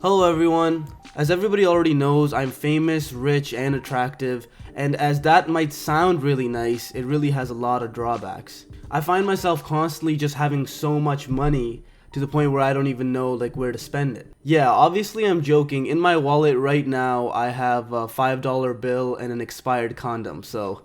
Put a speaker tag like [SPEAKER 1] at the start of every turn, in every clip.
[SPEAKER 1] Hello everyone. As everybody already knows, I'm famous, rich, and attractive, and as that might sound really nice, it really has a lot of drawbacks. I find myself constantly just having so much money to the point where I don't even know where to spend it. Yeah, obviously I'm joking. In my wallet right now, I have a $5 bill and an expired condom, so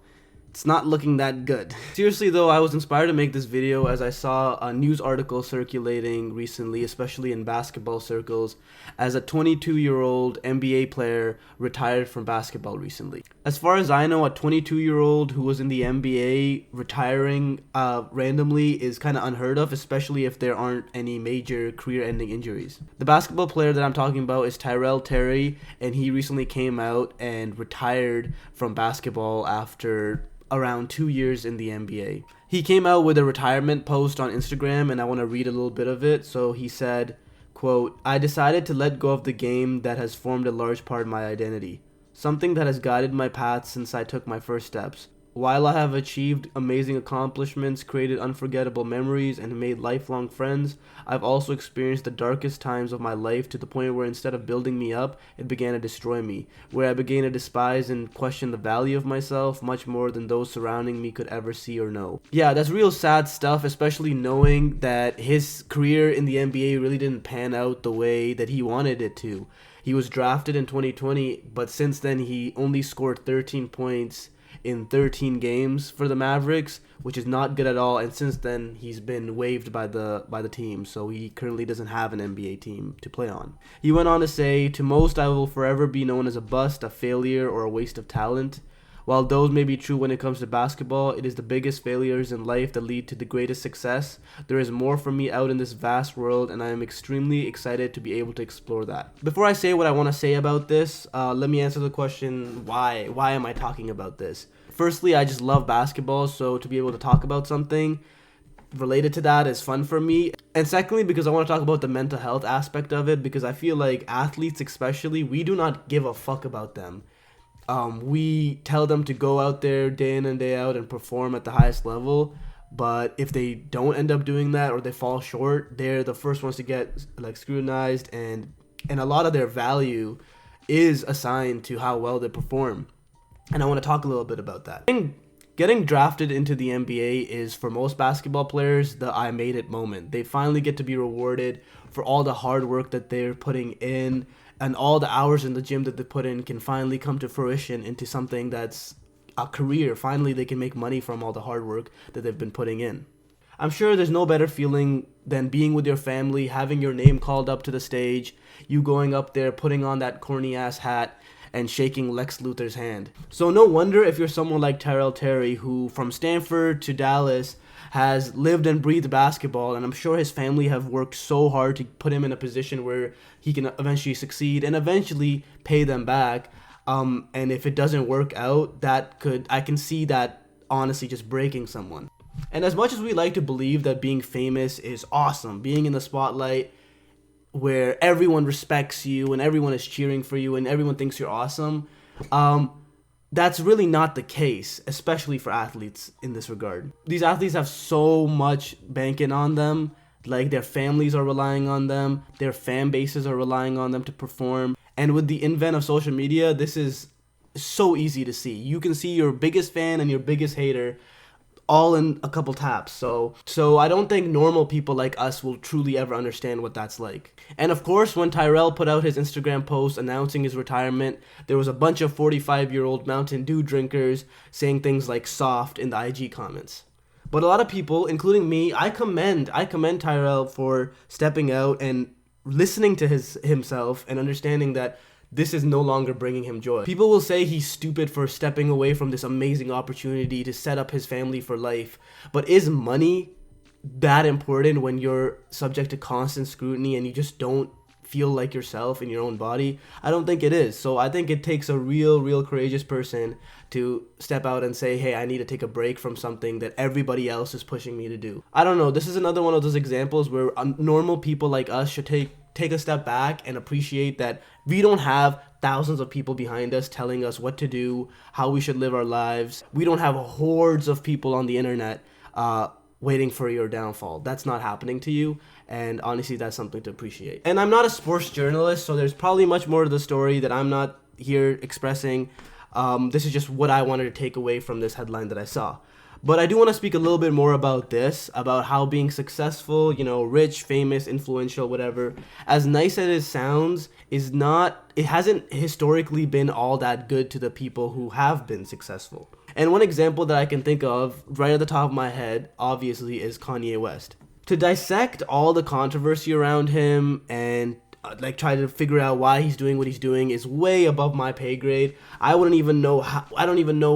[SPEAKER 1] it's not looking that good. Seriously though, I was inspired to make this video as I saw a news article circulating recently, especially in basketball circles, as a 22-year-old NBA player retired from basketball recently. As far as I know, a 22-year-old who was in the NBA retiring randomly is kind of unheard of, especially if there aren't any major career-ending injuries. The basketball player that I'm talking about is Tyrell Terry, and he recently came out and retired from basketball after around 2 years in the NBA. He came out with a retirement post on Instagram, and I want to read a little bit of it. So he said, quote, "I decided to let go of the game that has formed a large part of my identity, something that has guided my path since I took my first steps. While I have achieved amazing accomplishments, created unforgettable memories, and made lifelong friends, I've also experienced the darkest times of my life to the point where instead of building me up, it began to destroy me, where I began to despise and question the value of myself much more than those surrounding me could ever see or know." Yeah, that's real sad stuff, especially knowing that his career in the NBA really didn't pan out the way that he wanted it to. He was drafted in 2020, but since then he only scored 13 points in 13 games for the Mavericks, which is not good at all, and since then he's been waived by the team, so he currently doesn't have an NBA team to play on. He went on to say, "To most, I will forever be known as a bust, a failure, or a waste of talent. While those may be true when it comes to basketball, it is the biggest failures in life that lead to the greatest success. There is more for me out in this vast world, and I am extremely excited to be able to explore that." Before I say what I want to say about this, let me answer the question, why? Why am I talking about this? Firstly, I just love basketball, so to be able to talk about something related to that is fun for me. And secondly, because I want to talk about the mental health aspect of it, because I feel like athletes especially, we do not give a fuck about them. We tell them to go out there day in and day out and perform at the highest level, but if they don't end up doing that or they fall short, they're the first ones to get scrutinized, and a lot of their value is assigned to how well they perform. And I want to talk a little bit about that. Getting drafted into the NBA is, for most basketball players, the I made it moment. They finally get to be rewarded for all the hard work that they're putting in, and all the hours in the gym that they put in can finally come to fruition into something that's a career. Finally, they can make money from all the hard work that they've been putting in. I'm sure there's no better feeling than being with your family, having your name called up to the stage, you going up there, putting on that corny ass hat, and shaking Lex Luthor's hand. So no wonder if you're someone like Tyrell Terry, who from Stanford to Dallas has lived and breathed basketball, and I'm sure his family have worked so hard to put him in a position where he can eventually succeed and eventually pay them back. And if it doesn't work out, I can see that honestly just breaking someone. And as much as we like to believe that being famous is awesome, being in the spotlight where everyone respects you and everyone is cheering for you and everyone thinks you're awesome, that's really not the case, especially for athletes in this regard. These athletes have so much banking on them, their families are relying on them, their fan bases are relying on them to perform. And with the advent of social media, this is so easy to see. You can see your biggest fan and your biggest hater all in a couple taps. So I don't think normal people like us will truly ever understand what that's like. And of course, when Tyrell put out his Instagram post announcing his retirement, there was a bunch of 45-year-old Mountain Dew drinkers saying things like soft in the IG comments. But a lot of people, including me, I commend Tyrell for stepping out and listening to himself and understanding that this is no longer bringing him joy. People will say he's stupid for stepping away from this amazing opportunity to set up his family for life. But is money that important when you're subject to constant scrutiny and you just don't feel like yourself in your own body? I don't think it is. So I think it takes a real courageous person to step out and say, hey, I need to take a break from something that everybody else is pushing me to do. I don't know. This is another one of those examples where normal people like us should take a step back and appreciate that we don't have thousands of people behind us telling us what to do, how we should live our lives. We don't have hordes of people on the internet waiting for your downfall. That's not happening to you, and honestly, that's something to appreciate. And I'm not a sports journalist, so there's probably much more to the story that I'm not here expressing. This is just what I wanted to take away from this headline that I saw. But I do want to speak a little bit more about this, about how being successful, rich, famous, influential, whatever, as nice as it sounds, it hasn't historically been all that good to the people who have been successful. And one example that I can think of right at the top of my head, obviously, is Kanye West. To dissect all the controversy around him and try to figure out why he's doing what he's doing is way above my pay grade. I don't even know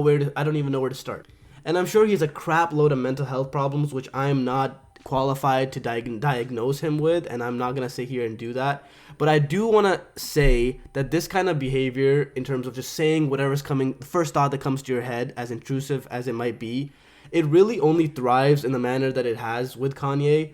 [SPEAKER 1] where to start. And I'm sure he has a crap load of mental health problems, which I'm not qualified to diagnose him with, and I'm not going to sit here and do that. But I do want to say that this kind of behavior, in terms of just saying whatever's coming, the first thought that comes to your head, as intrusive as it might be, it really only thrives in the manner that it has with Kanye,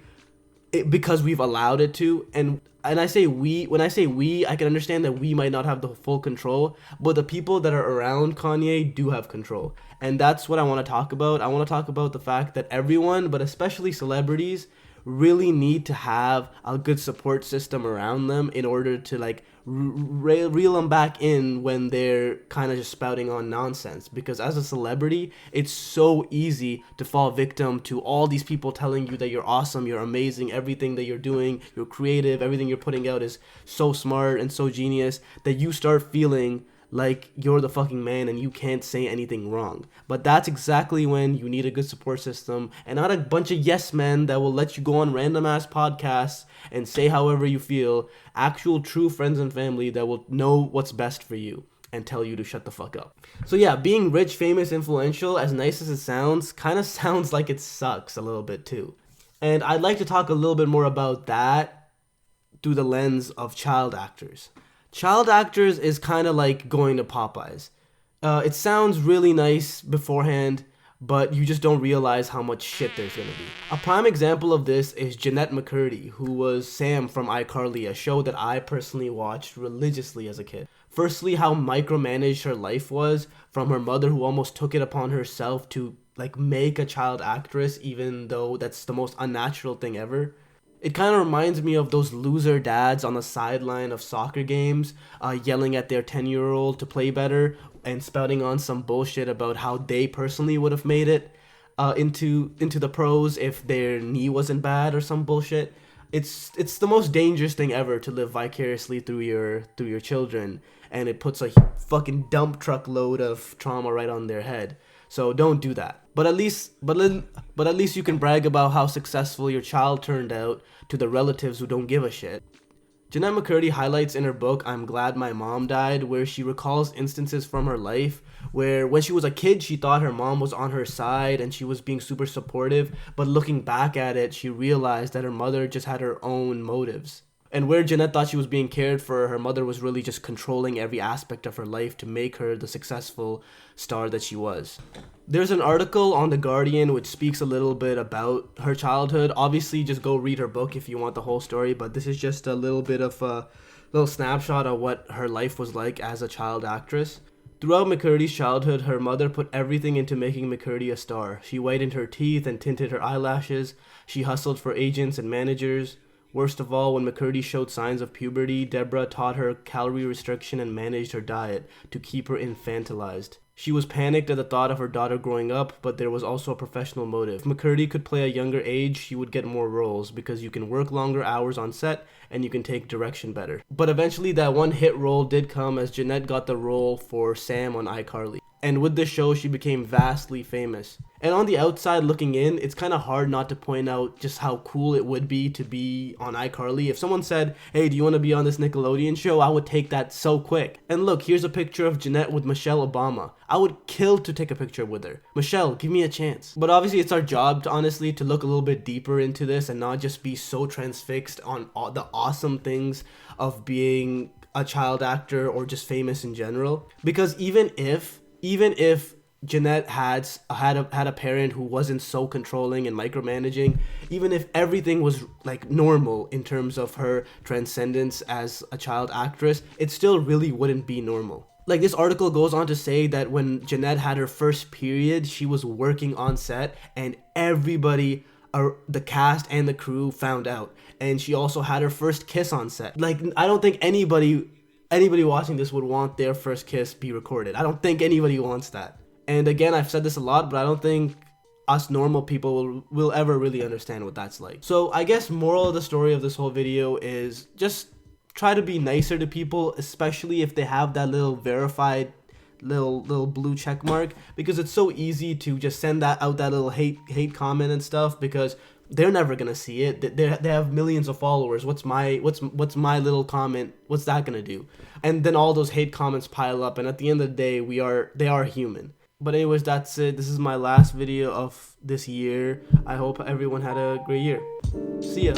[SPEAKER 1] because we've allowed it to. And I say we, when I say we, I can understand that we might not have the full control, but the people that are around Kanye do have control. And that's what I want to talk about. I want to talk about the fact that everyone, but especially celebrities, really need to have a good support system around them in order to reel them back in when they're kind of just spouting on nonsense. Because as a celebrity, it's so easy to fall victim to all these people telling you that you're awesome, you're amazing, everything that you're doing, you're creative, everything you're putting out is so smart and so genius, that you start feeling like you're the fucking man and you can't say anything wrong. But that's exactly when you need a good support system, and not a bunch of yes men that will let you go on random ass podcasts and say however you feel. Actual true friends and family that will know what's best for you and tell you to shut the fuck up. So yeah, being rich, famous, influential, as nice as it sounds, kind of sounds like it sucks a little bit too. And I'd like to talk a little bit more about that through the lens of child actors. Child actors is kind of like going to Popeyes. It sounds really nice beforehand, but you just don't realize how much shit there's gonna be. A prime example of this is Jeanette McCurdy, who was Sam from iCarly, a show that I personally watched religiously as a kid. Firstly, how micromanaged her life was, from her mother who almost took it upon herself to make a child actress, even though that's the most unnatural thing ever. It kind of reminds me of those loser dads on the sideline of soccer games, yelling at their 10-year-old to play better and spouting on some bullshit about how they personally would have made it into the pros if their knee wasn't bad or some bullshit. It's the most dangerous thing ever to live vicariously through your children, and it puts a fucking dump truck load of trauma right on their head. So don't do that. But at least you can brag about how successful your child turned out to the relatives who don't give a shit. Jeanette McCurdy highlights in her book, I'm Glad My Mom Died, where she recalls instances from her life where when she was a kid, she thought her mom was on her side and she was being super supportive, but looking back at it, she realized that her mother just had her own motives. And where Jeanette thought she was being cared for, her mother was really just controlling every aspect of her life to make her the successful star that she was. There's an article on The Guardian which speaks a little bit about her childhood. Obviously, just go read her book if you want the whole story, but this is just a little bit of a little snapshot of what her life was like as a child actress. Throughout McCurdy's childhood, her mother put everything into making McCurdy a star. She whitened her teeth and tinted her eyelashes. She hustled for agents and managers. Worst of all, when McCurdy showed signs of puberty, Deborah taught her calorie restriction and managed her diet to keep her infantilized. She was panicked at the thought of her daughter growing up, but there was also a professional motive. If McCurdy could play a younger age, she would get more roles, because you can work longer hours on set and you can take direction better. But eventually that one hit role did come, as Jeanette got the role for Sam on iCarly. And with this show, she became vastly famous. And on the outside looking in, it's kind of hard not to point out just how cool it would be to be on iCarly. If someone said, hey, do you want to be on this Nickelodeon show? I would take that so quick. And look, here's a picture of Jeanette with Michelle Obama. I would kill to take a picture with her. Michelle, give me a chance. But obviously it's our job, honestly, to look a little bit deeper into this and not just be so transfixed on all the awesome things of being a child actor or just famous in general. Because even if Jeanette had a parent who wasn't so controlling and micromanaging, even if everything was normal in terms of her transcendence as a child actress, it still really wouldn't be normal. This article goes on to say that when Jeanette had her first period, she was working on set and everybody the cast and the crew found out, and she also had her first kiss on set. Like, I don't think anybody watching this would want their first kiss be recorded. I don't think anybody wants that. And again, I've said this a lot, but I don't think us normal people will ever really understand what that's like. So I guess moral of the story of this whole video is just try to be nicer to people, especially if they have that little verified little blue check mark, because it's so easy to just send that little hate comment and stuff, because they're never gonna see it. They have millions of followers. What's my little comment? What's that gonna do? And then all those hate comments pile up, and at the end of the day, they are human. But anyways, that's it. This is my last video of this year. I hope everyone had a great year. See ya.